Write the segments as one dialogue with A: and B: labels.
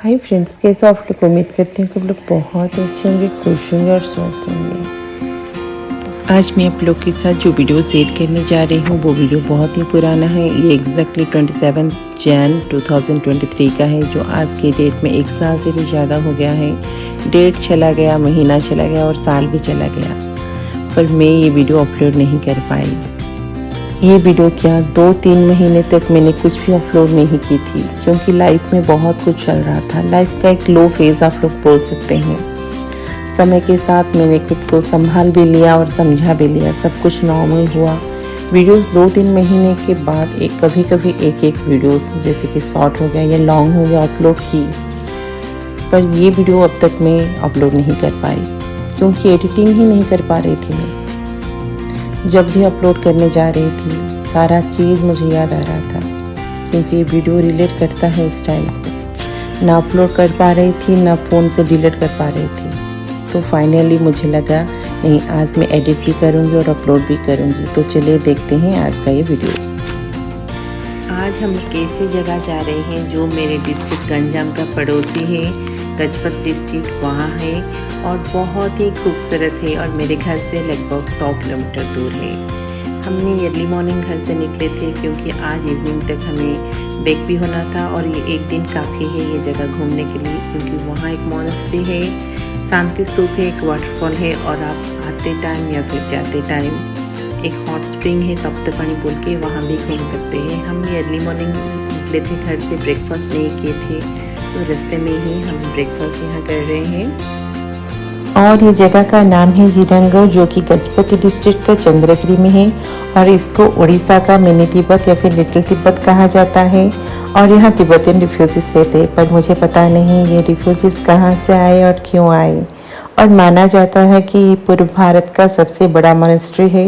A: Hi friends, कैसे आप लोग? उम्मीद करते हैं कि आप लोग बहुत अच्छे होंगे, खुश होंगे और स्वस्थ होंगे। आज मैं आप लोग के साथ जो वीडियो शेयर करने जा रही हूँ वो वीडियो बहुत ही पुराना है। ये एग्जैक्टली 27 जन 2023 का है, जो आज के डेट में 1 साल से भी ज़्यादा हो गया है। डेट चला गया, महीना चला गया और साल भी चला गया, पर मैं ये वीडियो अपलोड नहीं कर पाई। ये वीडियो क्या 2-3 महीने तक मैंने कुछ भी अपलोड नहीं की थी, क्योंकि लाइफ में बहुत कुछ चल रहा था। लाइफ का एक लो फेज़ आप लोग बोल सकते हैं। समय के साथ मैंने खुद को संभाल भी लिया और समझा भी लिया, सब कुछ नॉर्मल हुआ। वीडियोस 2-3 महीने के बाद कभी कभी एक वीडियोस जैसे कि शॉर्ट हो गया या लॉन्ग हो गया अपलोड की, पर ये वीडियो अब तक मैं अपलोड नहीं कर पाई, क्योंकि एडिटिंग ही नहीं कर पा रही थी मैं। जब भी अपलोड करने जा रही थी सारा चीज़ मुझे याद आ रहा था, क्योंकि ये वीडियो रिलेट करता है इस टाइम को। ना अपलोड कर पा रही थी, ना फ़ोन से डिलीट कर पा रही थी। तो फाइनली मुझे लगा नहीं, आज मैं एडिट भी करूँगी और अपलोड भी करूँगी। तो चलिए देखते हैं आज का ये वीडियो। आज हम एक ऐसी जगह जा रहे हैं जो मेरे डिस्ट्रिक्ट गंजाम का पड़ोसी है, गजपत डिस्ट्रिक्ट वहाँ है, और बहुत ही खूबसूरत है और मेरे घर से लगभग 100 किलोमीटर दूर है। हमने अर्ली मॉर्निंग घर से निकले थे, क्योंकि आज इवनिंग तक हमें बैक भी होना था, और ये एक दिन काफ़ी है ये जगह घूमने के लिए, क्योंकि वहाँ एक मोनेस्ट्री है, शांति स्तूप है, एक वाटरफॉल है, और आप आते टाइम या फिर जाते टाइम एक हॉट स्प्रिंग है, तप्तपानी बोल के, वहाँ भी घूम सकते हैं। हम ये अर्ली मॉर्निंग निकले थे घर से, ब्रेकफास्ट नहीं किए थे, तो रास्ते में ही हम ब्रेकफास्ट यहाँ कर रहे हैं। और ये जगह का नाम है जिरंग, जो कि गजपति डिस्ट्रिक्ट का चंद्रगिरी में है, और इसको उड़ीसा का मिनी तिब्बत या फिर लिटिल तिब्बत कहा जाता है। और यहाँ तिब्बतियन रिफ्यूजीज रहते हैं, पर मुझे पता नहीं ये रिफ्यूजीज कहाँ से आए और क्यों आए। और माना जाता है कि ये पूर्व भारत का सबसे बड़ा मोनेस्ट्री है।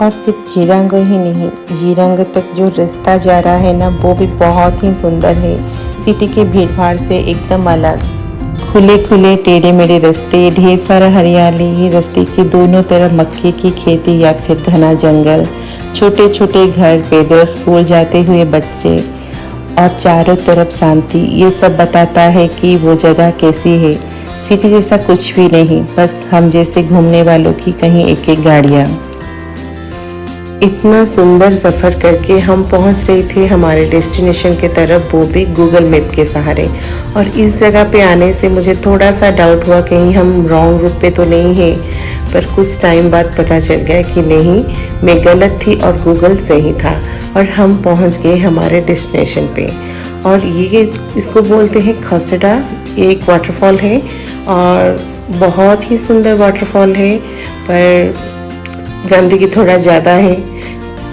A: और सिर्फ जिरंग ही नहीं, जिरंग तक जो रास्ता जा रहा है ना, वो भी बहुत ही सुंदर है। सिटी के भीड़ भाड़ से एकदम अलग, खुले खुले टेढ़े मेढ़े रास्ते, ढेर सारा हरियाली, रास्ते के दोनों तरफ मक्के की खेती या फिर घना जंगल, छोटे छोटे घर, पैदल स्कूल जाते हुए बच्चे, और चारों तरफ शांति। ये सब बताता है कि वो जगह कैसी है। सिटी जैसा कुछ भी नहीं, बस हम जैसे घूमने वालों की कहीं एक गाड़ियाँ। इतना सुंदर सफ़र करके हम पहुंच रहे थे हमारे डेस्टिनेशन के तरफ, वो भी गूगल मैप के सहारे। और इस जगह पे आने से मुझे थोड़ा सा डाउट हुआ कहीं हम रॉन्ग रूट पे तो नहीं है, पर कुछ टाइम बाद पता चल गया कि नहीं, मैं गलत थी और गूगल सही था, और हम पहुंच गए हमारे डेस्टिनेशन पे। और ये इसको बोलते हैं खसड़ा। ये एक वाटरफॉल है और बहुत ही सुंदर वाटरफॉल है, पर गंदगी थोड़ा ज़्यादा है।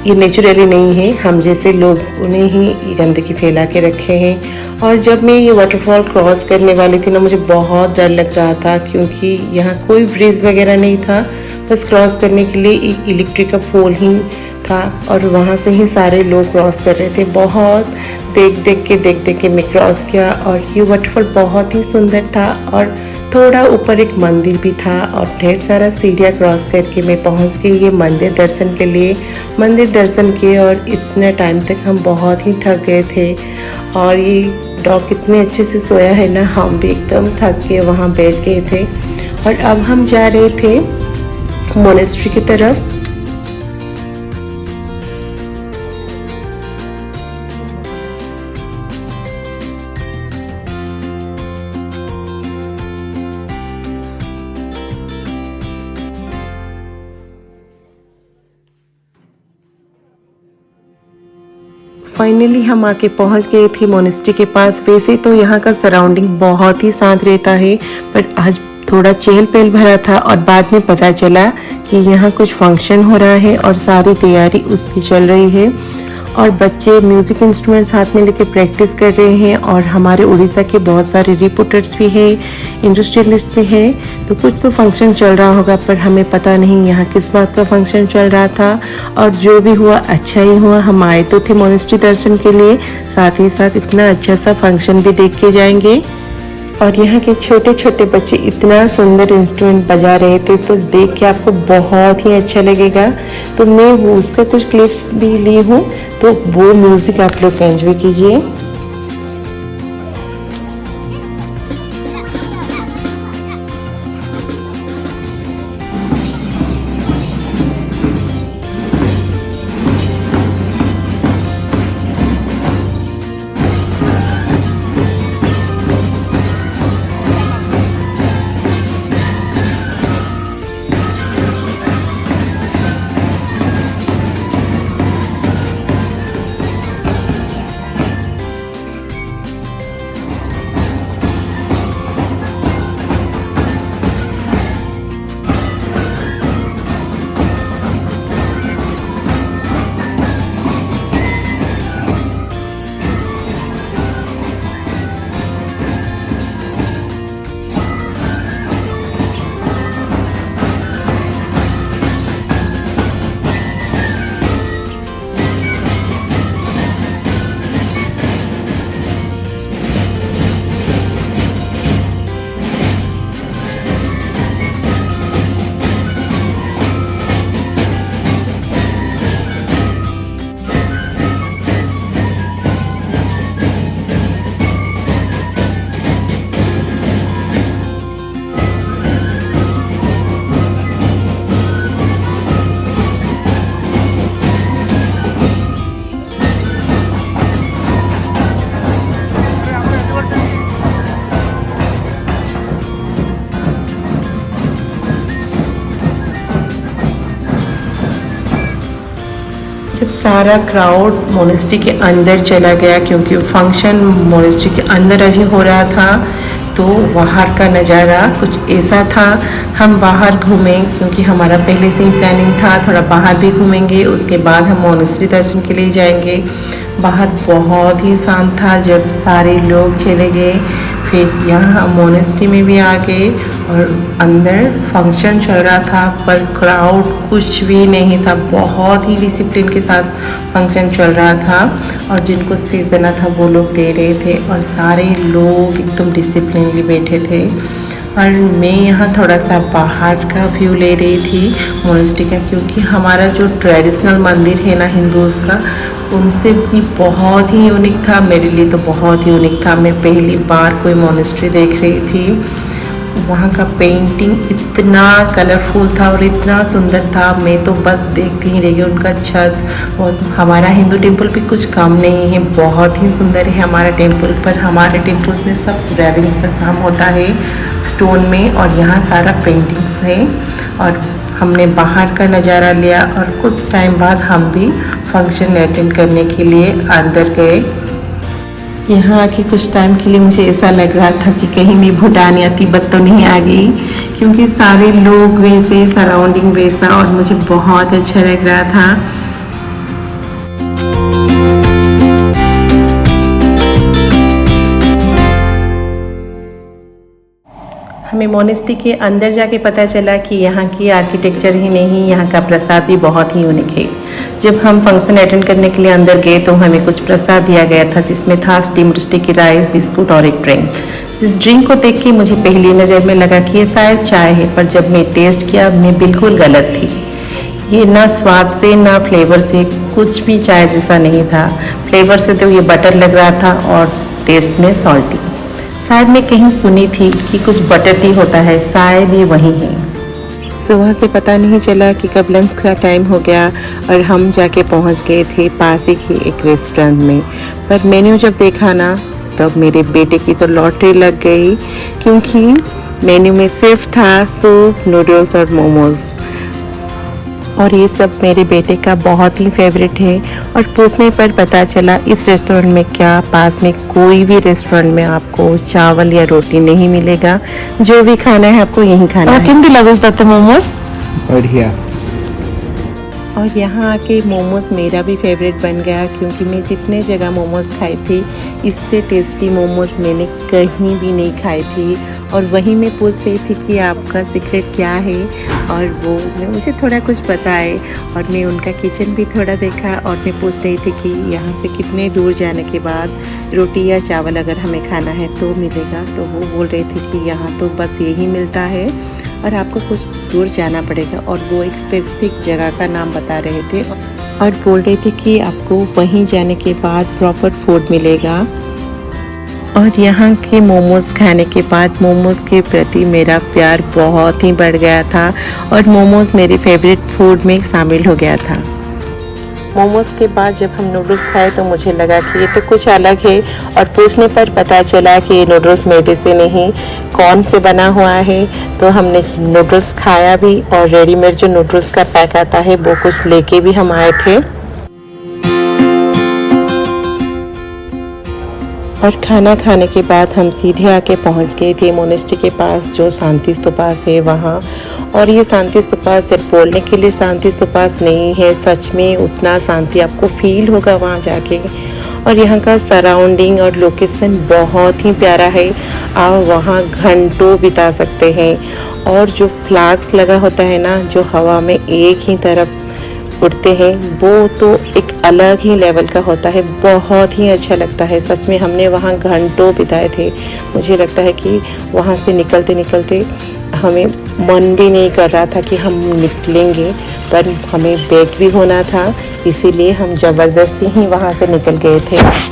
A: ये नेचुरली नहीं है, हम जैसे लोगों ने ही ये गंदगी फैला के रखे हैं। और जब मैं ये वाटरफॉल क्रॉस करने वाली थी ना, मुझे बहुत डर लग रहा था, क्योंकि यहाँ कोई ब्रिज वगैरह नहीं था, बस क्रॉस करने के लिए एक इलेक्ट्रिक का पोल ही था, और वहाँ से ही सारे लोग क्रॉस कर रहे थे। बहुत देख देख के मैं क्रॉस किया, और ये वाटरफॉल बहुत ही सुंदर था। और थोड़ा ऊपर एक मंदिर भी था, और ढेर सारा सीढ़ियाँ क्रॉस करके मैं पहुंच गई ये मंदिर दर्शन के लिए। मंदिर दर्शन किए, और इतने टाइम तक हम बहुत ही थक गए थे। और ये डॉग इतने अच्छे से सोया है ना, हम भी एकदम थक के वहाँ बैठ गए थे। और अब हम जा रहे थे मोनेस्ट्री की तरफ। फाइनली हम आके पहुंच गए थे मोनेस्ट्री के पास। वैसे तो यहाँ का सराउंडिंग बहुत ही शांत रहता है, पर आज थोड़ा चहल पहल भरा था, और बाद में पता चला कि यहाँ कुछ फंक्शन हो रहा है और सारी तैयारी उसकी चल रही है। और बच्चे म्यूज़िक इंस्ट्रूमेंट्स हाथ में लेके प्रैक्टिस कर रहे हैं, और हमारे उड़ीसा के बहुत सारे रिपोर्टर्स भी हैं, इंडस्ट्रियलिस्ट भी हैं। तो कुछ तो फंक्शन चल रहा होगा, पर हमें पता नहीं यहाँ किस बात का फंक्शन चल रहा था। और जो भी हुआ अच्छा ही हुआ। हम आए तो थे मोनेस्ट्री दर्शन के लिए, साथ ही साथ इतना अच्छा सा फंक्शन भी देख के जाएंगे। और यहाँ के छोटे छोटे बच्चे इतना सुंदर इंस्ट्रूमेंट बजा रहे थे, तो देख के आपको बहुत ही अच्छा लगेगा। तो मैं वो उसका कुछ क्लिप्स भी ली हूँ, तो वो म्यूज़िक आप लोग एंजॉय कीजिए। जब सारा क्राउड मोनेस्ट्री के अंदर चला गया, क्योंकि फंक्शन मोनेस्ट्री के अंदर अभी हो रहा था, तो बाहर का नज़ारा कुछ ऐसा था। हम बाहर घूमें, क्योंकि हमारा पहले से ही प्लानिंग था थोड़ा बाहर भी घूमेंगे, उसके बाद हम मोनेस्ट्री दर्शन के लिए जाएंगे। बाहर बहुत ही शांत था जब सारे लोग चले गए। फिर यहाँ मोनेस्ट्री में भी आ गए और अंदर फंक्शन चल रहा था, पर क्राउड कुछ भी नहीं था। बहुत ही डिसिप्लिन के साथ फंक्शन चल रहा था और जिनको स्पीच देना था वो लोग दे रहे थे और सारे लोग एकदम डिसिप्लिनली बैठे थे। और मैं यहाँ थोड़ा सा बाहर का व्यू ले रही थी मोनेस्ट्री का, क्योंकि हमारा जो ट्रेडिशनल मंदिर है ना हिंदूज़ का, उनसे भी बहुत ही यूनिक था। मेरे लिए तो बहुत ही यूनिक था। मैं पहली बार कोई मोनेस्ट्री देख रही थी। वहाँ का पेंटिंग इतना कलरफुल था और इतना सुंदर था, मैं तो बस देखती ही रह गई। उनका छत और हमारा हिंदू टेम्पल भी कुछ कम नहीं है, बहुत ही सुंदर है हमारा टेम्पल। पर हमारे टेम्पल्स में सब ग्रेविंग्स का काम होता है स्टोन में, और यहाँ सारा पेंटिंग्स है। और हमने बाहर का नज़ारा लिया और कुछ टाइम बाद हम भी फंक्शन अटेंड करने के लिए अंदर गए। यहाँ आके कुछ टाइम के लिए मुझे ऐसा लग रहा था कि कहीं भी भूटान या तिब्बत तो नहीं आ गई, क्योंकि सारे लोग वैसे, सराउंडिंग वैसा, और मुझे बहुत अच्छा लग रहा था। हमें मोनेस्ट्री के अंदर जाके पता चला कि यहाँ की आर्किटेक्चर ही नहीं, यहाँ का प्रसाद भी बहुत ही यूनिक है। जब हम फंक्शन अटेंड करने के लिए अंदर गए तो हमें कुछ प्रसाद दिया गया था, जिसमें था स्टीम्ड स्टिकी राइस, बिस्कुट और एक ड्रिंक। इस ड्रिंक को देख के मुझे पहली नज़र में लगा कि ये शायद चाय है, पर जब मैं टेस्ट किया मैं बिल्कुल गलत थी। ये ना स्वाद से ना फ्लेवर से कुछ भी चाय जैसा नहीं था। फ्लेवर से तो ये बटर लग रहा था और टेस्ट में सॉल्टी। शायद मैं कहीं सुनी थी कि कुछ बटर टी होता है, शायद ये वही है। सुबह से पता नहीं चला कि कब लंच का टाइम हो गया और हम जाके पहुंच गए थे पास ही के एक रेस्टोरेंट में। पर मेन्यू जब देखा ना, तब मेरे बेटे की तो लॉटरी लग गई, क्योंकि मेन्यू में सिर्फ था सूप, नूडल्स और मोमोज़। और ये सब मेरे बेटे का बहुत ही फेवरेट है। और पूछने पर पता चला इस रेस्टोरेंट में क्या पास में कोई भी रेस्टोरेंट में आपको चावल या रोटी नहीं मिलेगा। जो भी खाना है आपको यहीं खाना है। किंतु लगता था मोमोज बढ़िया। और यहाँ आके मोमोज मेरा भी फेवरेट बन गया, क्योंकि मैं जितने जगह मोमोज खाई थी, इससे टेस्टी मोमोज मैंने कहीं भी नहीं खाई थी। और वहीं मैं पूछ रही थी कि आपका सीक्रेट क्या है, और वो मुझे थोड़ा कुछ बताए। और मैं उनका किचन भी थोड़ा देखा और मैं पूछ रही थी कि यहाँ से कितने दूर जाने के बाद रोटी या चावल अगर हमें खाना है तो मिलेगा। तो वो बोल रहे थे कि यहाँ तो बस यही मिलता है और आपको कुछ दूर जाना पड़ेगा। और वो एक स्पेसिफिक जगह का नाम बता रहे थे और बोल रहे थे कि आपको वहीं जाने के बाद प्रॉपर फूड मिलेगा। और यहाँ के मोमोज़ खाने के बाद मोमोज़ के प्रति मेरा प्यार बहुत ही बढ़ गया था और मोमोज़ मेरे फेवरेट फूड में शामिल हो गया था। मोमोज़ के बाद जब हम नूडल्स खाए तो मुझे लगा कि ये तो कुछ अलग है, और पूछने पर पता चला कि ये नूडल्स मैदे से नहीं कॉर्न से बना हुआ है। तो हमने नूडल्स खाया भी, और रेडीमेड जो नूडल्स का पैक आता है वो कुछ लेके भी हम आए थे। और खाना खाने के बाद हम सीधे आके पहुंच गए थे मोनेस्ट्री के पास, जो शांति स्तूपास है वहाँ। और ये शांति स्तूपास सिर्फ बोलने के लिए शांति स्तूपास नहीं है, सच में उतना शांति आपको फील होगा वहाँ जाके। और यहाँ का सराउंडिंग और लोकेशन बहुत ही प्यारा है, आप वहाँ घंटों बिता सकते हैं। और जो फ्लैग्स लगा होता है ना, जो हवा में एक ही तरफ उड़ते हैं, वो तो एक अलग ही लेवल का होता है, बहुत ही अच्छा लगता है। सच में हमने वहाँ घंटों बिताए थे। मुझे लगता है कि वहाँ से निकलते निकलते हमें मन भी नहीं कर रहा था कि हम निकलेंगे, पर हमें बैग भी होना था, इसीलिए हम ज़बरदस्ती ही वहाँ से निकल गए थे।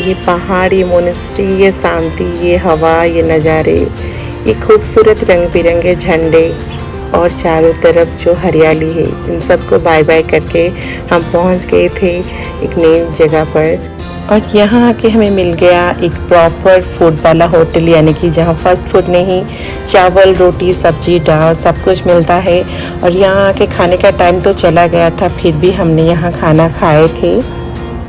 A: ये पहाड़, ये मोनेस्ट्री, ये शांति, ये हवा, ये नज़ारे, ये खूबसूरत रंग बिरंगे झंडे और चारों तरफ जो हरियाली है, इन सबको बाय बाय करके हम पहुंच गए थे एक नई जगह पर। और यहाँ आके हमें मिल गया एक प्रॉपर फूड वाला होटल, यानी कि जहाँ फास्ट फूड नहीं, चावल रोटी सब्जी दाल सब कुछ मिलता है। और यहाँ आके खाने का टाइम तो चला गया था, फिर भी हमने यहाँ खाना खाए थे।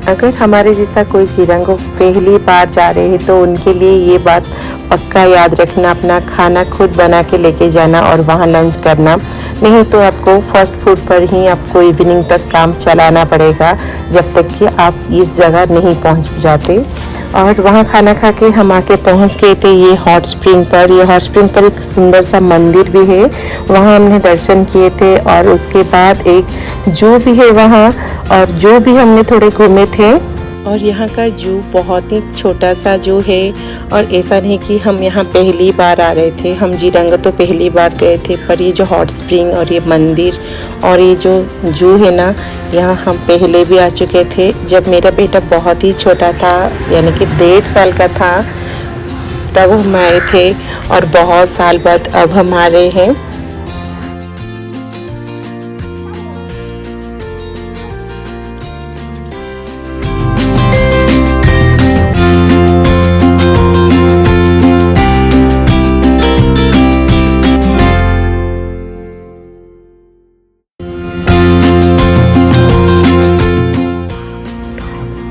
A: अगर हमारे जैसा कोई जिरंगो पहली बार जा रहे हैं तो उनके लिए ये बात पक्का याद रखना, अपना खाना खुद बना के लेके जाना और वहाँ लंच करना, नहीं तो आपको फास्ट फूड पर ही आपको इवनिंग तक काम चलाना पड़ेगा जब तक कि आप इस जगह नहीं पहुँच जाते। और वहाँ खाना खा के हम आके पहुँच गए थे ये हॉट स्प्रिंग पर। ये हॉट स्प्रिंग पर एक सुंदर सा मंदिर भी है, वहाँ हमने दर्शन किए थे। और उसके बाद एक जू भी है वहाँ, और जू भी हमने थोड़े घूमे थे। और यहाँ का जू बहुत ही छोटा सा जू है, और ऐसा नहीं कि हम यहाँ पहली बार आ रहे थे, हम जिरंग तो पहली बार गए थे, पर ये जो हॉट स्प्रिंग और ये मंदिर और ये जो जू है ना, यहाँ हम पहले भी आ चुके थे जब मेरा बेटा बहुत ही छोटा था, यानी कि 1.5 साल का था, तब हम आए थे। और बहुत साल बाद अब हम आ रहे हैं।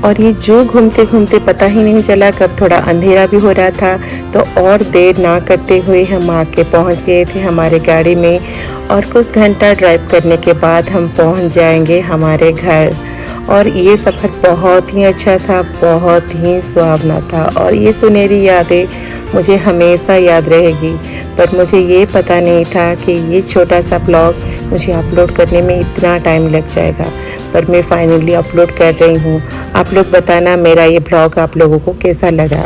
A: और ये जो घूमते घूमते पता ही नहीं चला कब थोड़ा अंधेरा भी हो रहा था, तो और देर ना करते हुए हम आके पहुंच गए थे हमारे गाड़ी में। और कुछ घंटा ड्राइव करने के बाद हम पहुंच जाएंगे हमारे घर। और ये सफ़र बहुत ही अच्छा था, बहुत ही सुहावना था, और ये सुनहरी यादें मुझे हमेशा याद रहेगी। पर मुझे ये पता नहीं था कि ये छोटा सा ब्लॉग मुझे अपलोड करने में इतना टाइम लग जाएगा, पर मैं फाइनली अपलोड कर रही हूँ। आप लोग बताना मेरा ये ब्लॉग आप लोगों को कैसा लगा।